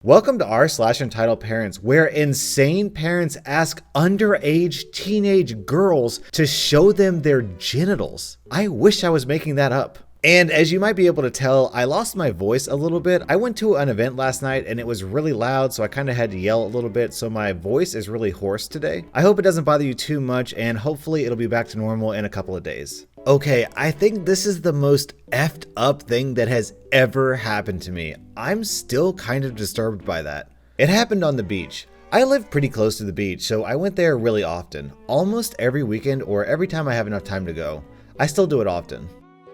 Welcome to r/Entitledparents, where insane parents ask underage teenage girls to show them their genitals. I wish I was making that up. And as you might be able to tell, I lost my voice a little bit. I went to an event last night and it was really loud, so I kind of had to yell a little bit, so my voice is really hoarse today. I hope it doesn't bother you too much, and hopefully it'll be back to normal in a couple of days. Okay, I think this is the most effed up thing that has ever happened to me. I'm still kind of disturbed by that. It happened on the beach. I live pretty close to the beach, so I went there really often. Almost every weekend or every time I have enough time to go. I still do it often.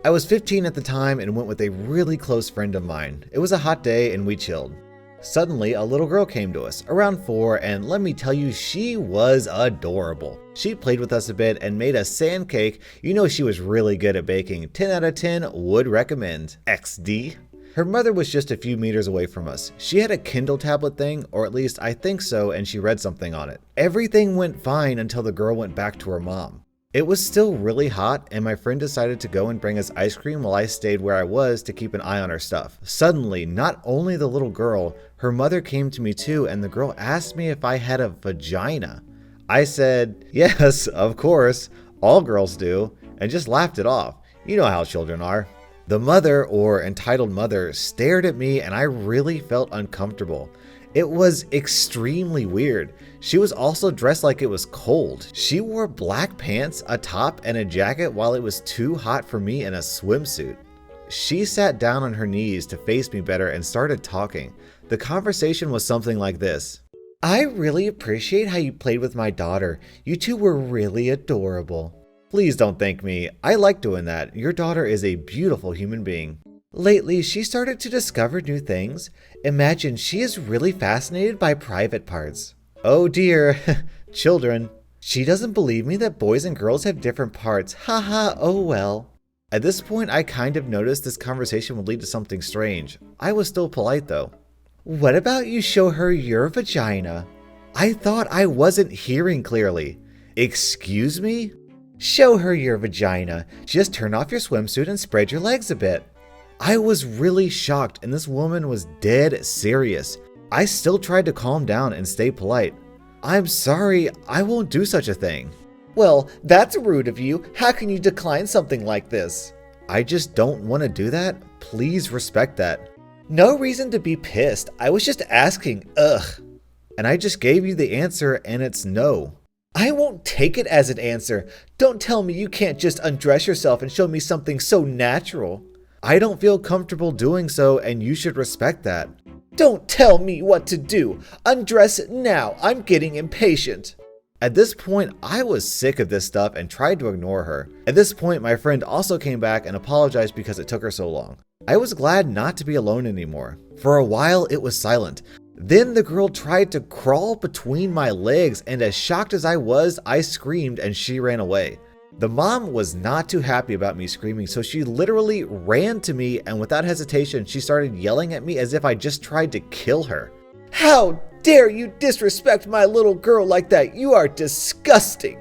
I was 15 at the time and went with a really close friend of mine. It was a hot day and we chilled. Suddenly, a little girl came to us, around 4, and let me tell you, she was adorable. She played with us a bit and made a sand cake. You know she was really good at baking. 10 out of 10, would recommend. XD. Her mother was just a few meters away from us. She had a Kindle tablet thing, or at least I think so, and she read something on it. Everything went fine until the girl went back to her mom. It was still really hot, and my friend decided to go and bring us ice cream while I stayed where I was to keep an eye on her stuff. Suddenly, not only the little girl, her mother came to me too, and the girl asked me if I had a vagina. I said, yes, of course, all girls do, and just laughed it off. You know how children are. The mother, or entitled mother, stared at me and I really felt uncomfortable. It was extremely weird. She was also dressed like it was cold. She wore black pants, a top, and a jacket while it was too hot for me in a swimsuit. She sat down on her knees to face me better and started talking. The conversation was something like this. I really appreciate how you played with my daughter. You two were really adorable. Please don't thank me. I like doing that. Your daughter is a beautiful human being. Lately, she started to discover new things. Imagine she is really fascinated by private parts. Oh dear, children. She doesn't believe me that boys and girls have different parts. Haha, oh well. At this point, I kind of noticed this conversation would lead to something strange. I was still polite though. What about you show her your vagina? I thought I wasn't hearing clearly. Excuse me? Show her your vagina. Just turn off your swimsuit and spread your legs a bit. I was really shocked, and this woman was dead serious. I still tried to calm down and stay polite. I'm sorry, I won't do such a thing. Well, that's rude of you. How can you decline something like this? I just don't want to do that. Please respect that. No reason to be pissed. I was just asking. Ugh. And I just gave you the answer, and it's no. I won't take it as an answer. Don't tell me you can't just undress yourself and show me something so natural. I don't feel comfortable doing so, and you should respect that. Don't tell me what to do. Undress now. I'm getting impatient. At this point, I was sick of this stuff and tried to ignore her. At this point, my friend also came back and apologized because it took her so long. I was glad not to be alone anymore. For a while, it was silent. Then the girl tried to crawl between my legs, and as shocked as I was, I screamed and she ran away. The mom was not too happy about me screaming, so she literally ran to me, and without hesitation, she started yelling at me as if I just tried to kill her. How dare you disrespect my little girl like that? You are disgusting.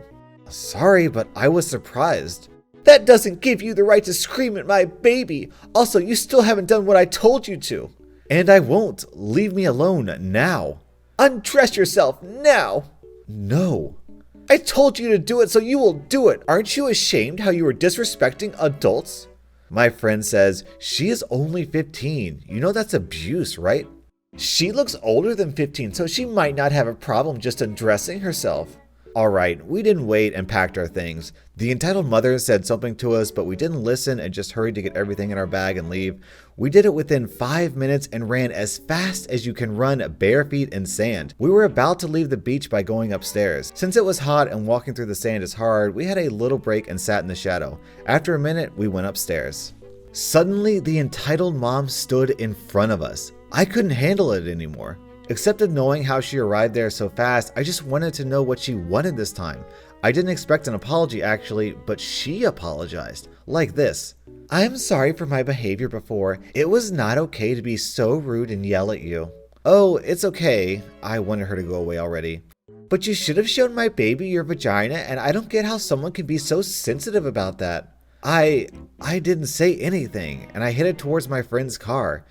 Sorry, but I was surprised. That doesn't give you the right to scream at my baby. Also, you still haven't done what I told you to. And I won't. Leave me alone now. Undress yourself now. No. I told you to do it, so you will do it. Aren't you ashamed how you were disrespecting adults? My friend says, she is only 15. You know that's abuse, right? She looks older than 15, so she might not have a problem just undressing herself. All right, we didn't wait and packed our things. The entitled mother said something to us, but we didn't listen and just hurried to get everything in our bag and leave. We did it within 5 minutes and ran as fast as you can run bare feet in sand. We were about to leave the beach by going upstairs. Since it was hot and walking through the sand is hard, we had a little break and sat in the shadow. After a minute, we went upstairs. Suddenly, the entitled mom stood in front of us. I couldn't handle it anymore. Except of knowing how she arrived there so fast, I just wanted to know what she wanted this time. I didn't expect an apology actually, but she apologized. Like this. I'm sorry for my behavior before. It was not okay to be so rude and yell at you. Oh, it's okay. I wanted her to go away already. But you should have shown my baby your vagina, and I don't get how someone can be so sensitive about that. I didn't say anything, and I headed towards my friend's car.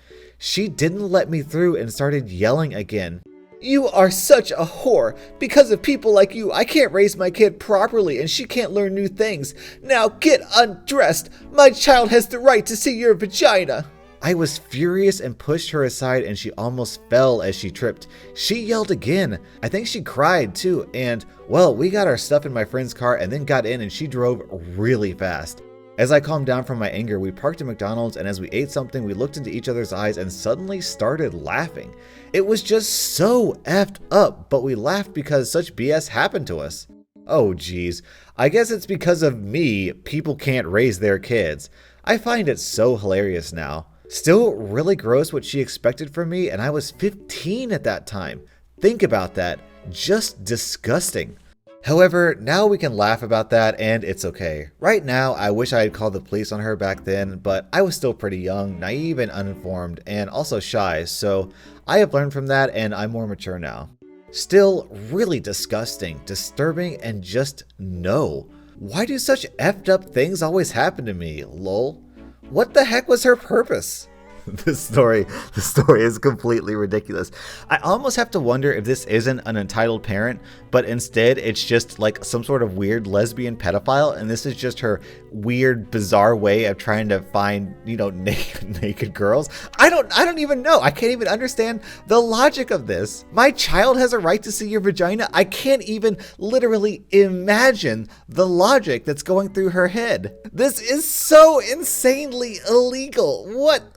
She didn't let me through and started yelling again. You are such a whore. Because of people like you, I can't raise my kid properly and she can't learn new things. Now get undressed. My child has the right to see your vagina. I was furious and pushed her aside and she almost fell as she tripped. She yelled again. I think she cried too. And well, we got our stuff in my friend's car and then got in and she drove really fast. As I calmed down from my anger, we parked at McDonald's, and as we ate something, we looked into each other's eyes and suddenly started laughing. It was just so effed up, but we laughed because such BS happened to us. Oh geez, I guess it's because of me people can't raise their kids. I find it so hilarious now. Still really gross what she expected from me, and I was 15 at that time. Think about that. Just disgusting. However, now we can laugh about that and it's okay. Right now, I wish I had called the police on her back then, but I was still pretty young, naive and uninformed, and also shy, so I have learned from that and I'm more mature now. Still really disgusting, disturbing, and just no. Why do such effed up things always happen to me, lol? What the heck was her purpose? This story is completely ridiculous. I almost have to wonder if this isn't an entitled parent, but instead it's just like some sort of weird lesbian pedophile, and this is just her weird, bizarre way of trying to find, naked girls. I don't even know. I can't even understand the logic of this. My child has a right to see your vagina. I can't even literally imagine the logic that's going through her head. This is so insanely illegal.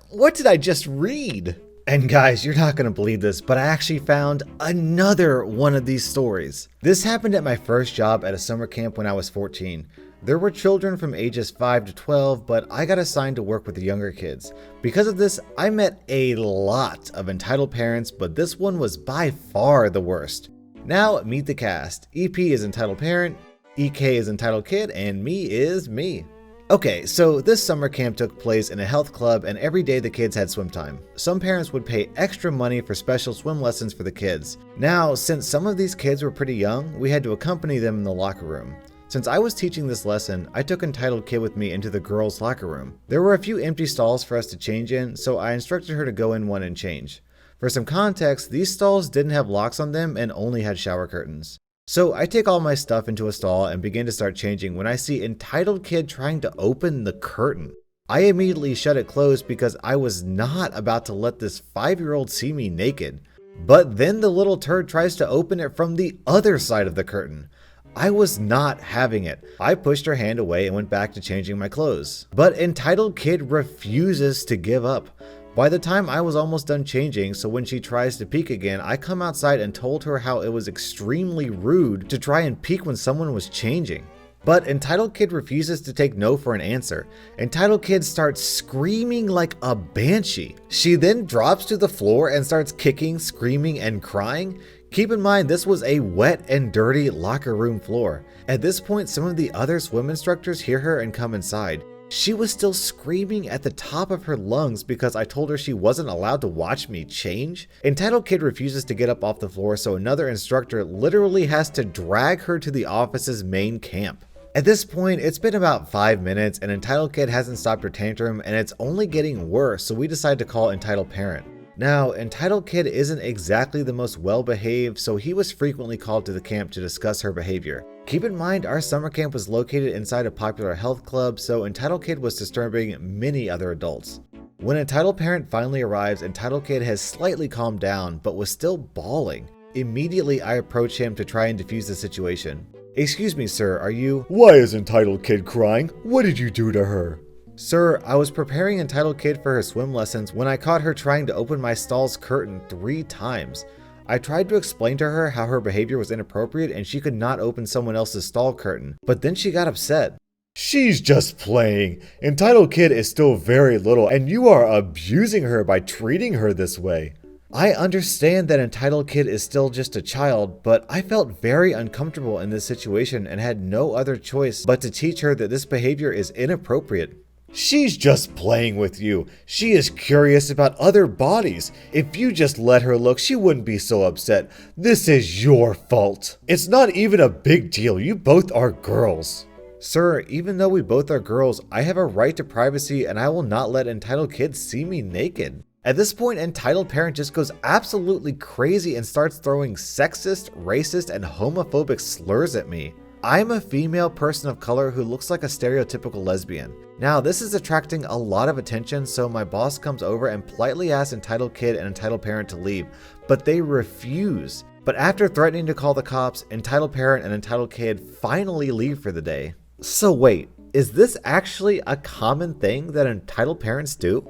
What did I just read? And guys, you're not gonna believe this, but I actually found another one of these stories. This happened at my first job at a summer camp when I was 14. There were children from ages 5 to 12, but I got assigned to work with the younger kids. Because of this, I met a lot of entitled parents, but this one was by far the worst. Now, meet the cast. EP is entitled parent, EK is entitled kid, and me is me. Okay, so this summer camp took place in a health club and every day the kids had swim time. Some parents would pay extra money for special swim lessons for the kids. Now, since some of these kids were pretty young, we had to accompany them in the locker room. Since I was teaching this lesson, I took Entitled Kid with me into the girls' locker room. There were a few empty stalls for us to change in, so I instructed her to go in one and change. For some context, these stalls didn't have locks on them and only had shower curtains. So I take all my stuff into a stall and begin to start changing when I see Entitled Kid trying to open the curtain. I immediately shut it closed because I was not about to let this 5-year-old see me naked. But then the little turd tries to open it from the other side of the curtain. I was not having it. I pushed her hand away and went back to changing my clothes. But Entitled Kid refuses to give up. By the time I was almost done changing, so when she tries to peek again, I come outside and told her how it was extremely rude to try and peek when someone was changing. But Entitled Kid refuses to take no for an answer. Entitled Kid starts screaming like a banshee. She then drops to the floor and starts kicking, screaming, and crying. Keep in mind, this was a wet and dirty locker room floor. At this point, some of the other swim instructors hear her and come inside. She was still screaming at the top of her lungs because I told her she wasn't allowed to watch me change. Entitled Kid refuses to get up off the floor, so another instructor literally has to drag her to the office's main camp. At this point, it's been about 5 minutes and Entitled Kid hasn't stopped her tantrum and it's only getting worse, so we decide to call Entitled Parent. Now, Entitled Kid isn't exactly the most well-behaved, so he was frequently called to the camp to discuss her behavior. Keep in mind, our summer camp was located inside a popular health club, so Entitled Kid was disturbing many other adults. When Entitled Parent finally arrives, Entitled Kid has slightly calmed down, but was still bawling. Immediately, I approach him to try and defuse the situation. Excuse me, sir, are you— Why is Entitled Kid crying? What did you do to her? Sir, I was preparing Entitled Kid for her swim lessons when I caught her trying to open my stall's curtain 3 times. I tried to explain to her how her behavior was inappropriate and she could not open someone else's stall curtain, but then she got upset. She's just playing. Entitled Kid is still very little and you are abusing her by treating her this way. I understand that Entitled Kid is still just a child, but I felt very uncomfortable in this situation and had no other choice but to teach her that this behavior is inappropriate. She's just playing with you. She is curious about other bodies. If you just let her look, she wouldn't be so upset. This is your fault. It's not even a big deal. You both are girls. Sir, even though we both are girls, I have a right to privacy and I will not let Entitled Kids see me naked. At this point, entitled parent just goes absolutely crazy and starts throwing sexist, racist, and homophobic slurs at me. I'm a female person of color who looks like a stereotypical lesbian. Now, this is attracting a lot of attention, so my boss comes over and politely asks entitled kid and entitled parent to leave, but they refuse. But after threatening to call the cops, entitled parent and entitled kid finally leave for the day. So wait, is this actually a common thing that entitled parents do?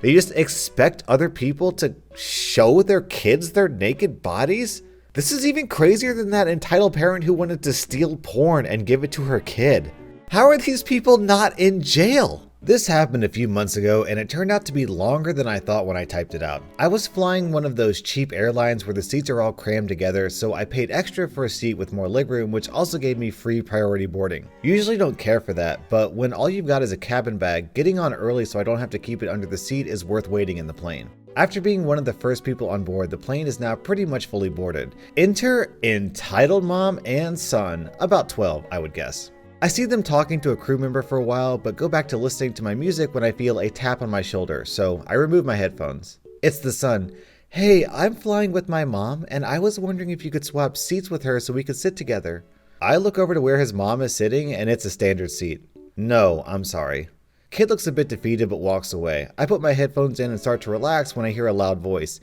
They just expect other people to show their kids their naked bodies? This is even crazier than that entitled parent who wanted to steal porn and give it to her kid. How are these people not in jail? This happened a few months ago, and it turned out to be longer than I thought when I typed it out. I was flying one of those cheap airlines where the seats are all crammed together, so I paid extra for a seat with more legroom, which also gave me free priority boarding. Usually don't care for that, but when all you've got is a cabin bag, getting on early so I don't have to keep it under the seat is worth waiting in the plane. After being one of the first people on board, the plane is now pretty much fully boarded. Enter entitled mom and son, about 12, I would guess. I see them talking to a crew member for a while, but go back to listening to my music when I feel a tap on my shoulder, so I remove my headphones. It's the son. Hey, I'm flying with my mom, and I was wondering if you could swap seats with her so we could sit together. I look over to where his mom is sitting, and it's a standard seat. No, I'm sorry. Kid looks a bit defeated but walks away. I put my headphones in and start to relax when I hear a loud voice.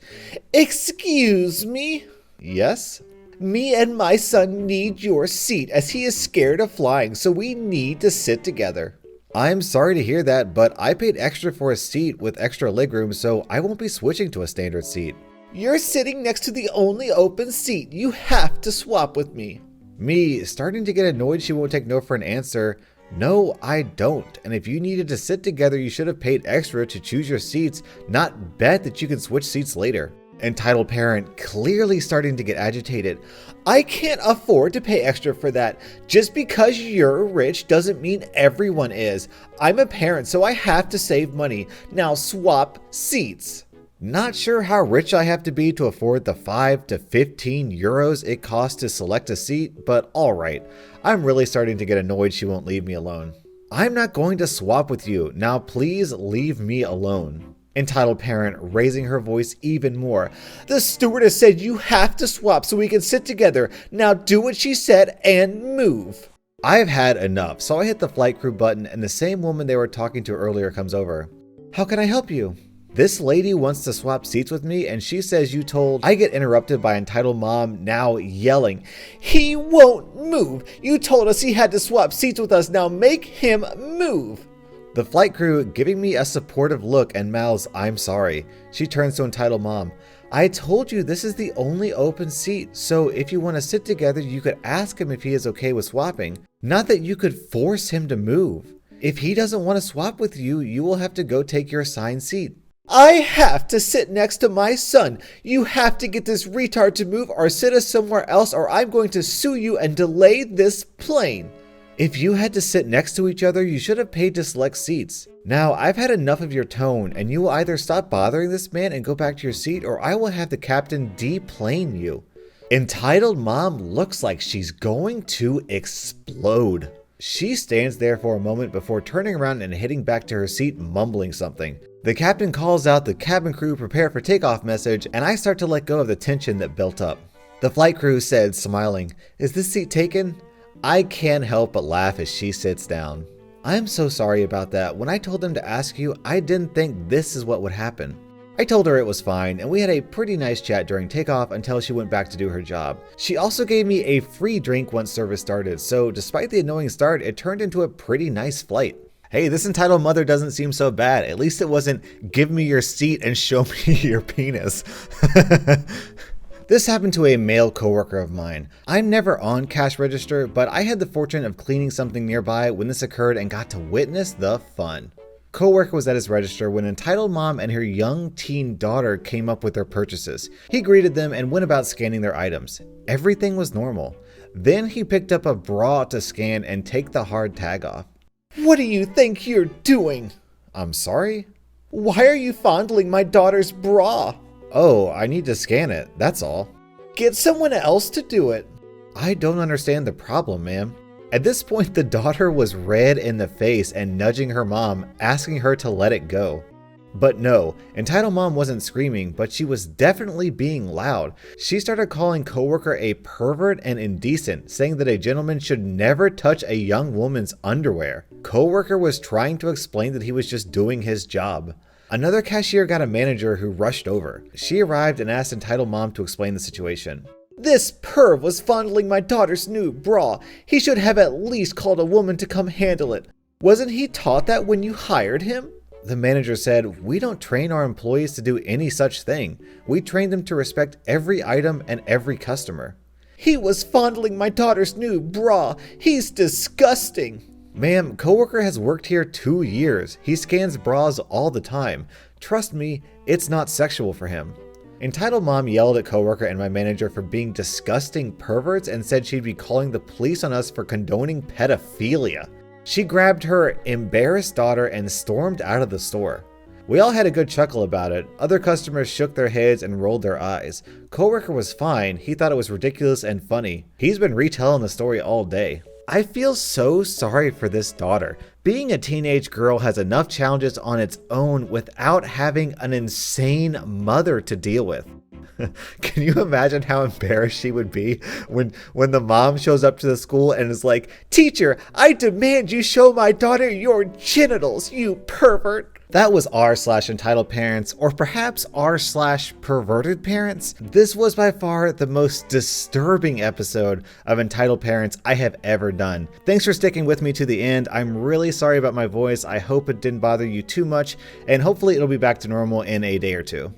Excuse me? Yes? Me and my son need your seat as he is scared of flying, so we need to sit together. I'm sorry to hear that, but I paid extra for a seat with extra legroom, so I won't be switching to a standard seat. You're sitting next to the only open seat. You have to swap with me. Me, starting to get annoyed she won't take no for an answer. No, I don't. And if you needed to sit together, you should have paid extra to choose your seats, not bet that you can switch seats later. Entitled parent clearly starting to get agitated. I can't afford to pay extra for that. Just because you're rich doesn't mean everyone is. I'm a parent, so I have to save money. Now swap seats. Not sure how rich I have to be to afford the 5 to 15 euros it costs to select a seat, but alright. I'm really starting to get annoyed she won't leave me alone. I'm not going to swap with you. Now please leave me alone. Entitled parent raising her voice even more. The stewardess said you have to swap so we can sit together. Now do what she said and move. I've had enough, so I hit the flight crew button and the same woman they were talking to earlier comes over. How can I help you? This lady wants to swap seats with me and she says you told. I get interrupted by entitled mom now yelling. He won't move. You told us he had to swap seats with us. Now make him move. The flight crew giving me a supportive look and mouths, I'm sorry. She turns to entitled mom. I told you this is the only open seat, so if you want to sit together, you could ask him if he is okay with swapping. Not that you could force him to move. If he doesn't want to swap with you, you will have to go take your assigned seat. I have to sit next to my son. You have to get this retard to move or sit us somewhere else or I'm going to sue you and delay this plane. If you had to sit next to each other, you should have paid to select seats. Now, I've had enough of your tone, and you will either stop bothering this man and go back to your seat, or I will have the captain deplane you. Entitled mom looks like she's going to explode. She stands there for a moment before turning around and heading back to her seat, mumbling something. The captain calls out the cabin crew prepare for takeoff message, and I start to let go of the tension that built up. The flight crew said, smiling, "Is this seat taken?" I can't help but laugh as she sits down. I'm so sorry about that. When I told them to ask you, I didn't think this is what would happen. I told her it was fine, and we had a pretty nice chat during takeoff until she went back to do her job. She also gave me a free drink once service started, so despite the annoying start, it turned into a pretty nice flight. Hey, this entitled mother doesn't seem so bad. At least it wasn't, give me your seat and show me your penis. This happened to a male coworker of mine. I'm never on cash register, but I had the fortune of cleaning something nearby when this occurred and got to witness the fun. Coworker was at his register when entitled mom and her young teen daughter came up with their purchases. He greeted them and went about scanning their items. Everything was normal. Then he picked up a bra to scan and take the hard tag off. What do you think you're doing? I'm sorry? Why are you fondling my daughter's bra? Oh, I need to scan it, that's all. Get someone else to do it. I don't understand the problem, ma'am. At this point, the daughter was red in the face and nudging her mom, asking her to let it go. But no, Entitled Mom wasn't screaming, but she was definitely being loud. She started calling coworker a pervert and indecent, saying that a gentleman should never touch a young woman's underwear. Coworker was trying to explain that he was just doing his job. Another cashier got a manager who rushed over. She arrived and asked Entitled Mom to explain the situation. "This perv was fondling my daughter's new bra. He should have at least called a woman to come handle it. Wasn't he taught that when you hired him?" The manager said, "We don't train our employees to do any such thing. We train them to respect every item and every customer." "He was fondling my daughter's new bra. He's disgusting." "Ma'am, coworker has worked here 2 years. He scans bras all the time. Trust me, it's not sexual for him." Entitled Mom yelled at coworker and my manager for being disgusting perverts and said she'd be calling the police on us for condoning pedophilia. She grabbed her embarrassed daughter and stormed out of the store. We all had a good chuckle about it. Other customers shook their heads and rolled their eyes. Coworker was fine. He thought it was ridiculous and funny. He's been retelling the story all day. I feel so sorry for this daughter. Being a teenage girl has enough challenges on its own without having an insane mother to deal with. Can you imagine how embarrassed she would be when the mom shows up to the school and is like, "Teacher, I demand you show my daughter your genitals, you pervert." That was r/entitled parents, or perhaps r/perverted parents. This was by far the most disturbing episode of Entitled Parents I have ever done. Thanks for sticking with me to the end. I'm really sorry about my voice. I hope it didn't bother you too much, and hopefully it'll be back to normal in a day or two.